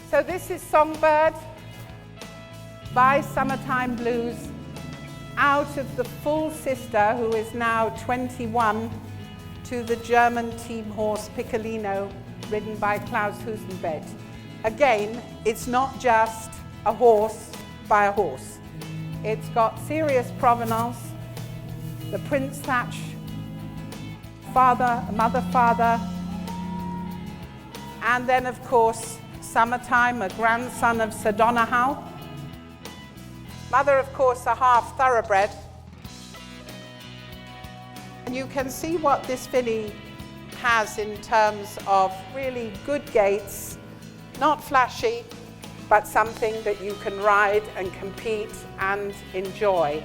So this is Songbird by Summertime Blues, out of the full sister, who is now 21, to the German team horse Piccolino, ridden by Klaus Husenbeck. Again, it's not just a horse by a horse. It's got serious provenance, the Prince Thatch father, mother, father, and then of course Summertime, a grandson of Sir Donahue. Mother, of course, a half thoroughbred. And you can see what this filly has in terms of really good gaits, not flashy, but something that you can ride and compete and enjoy.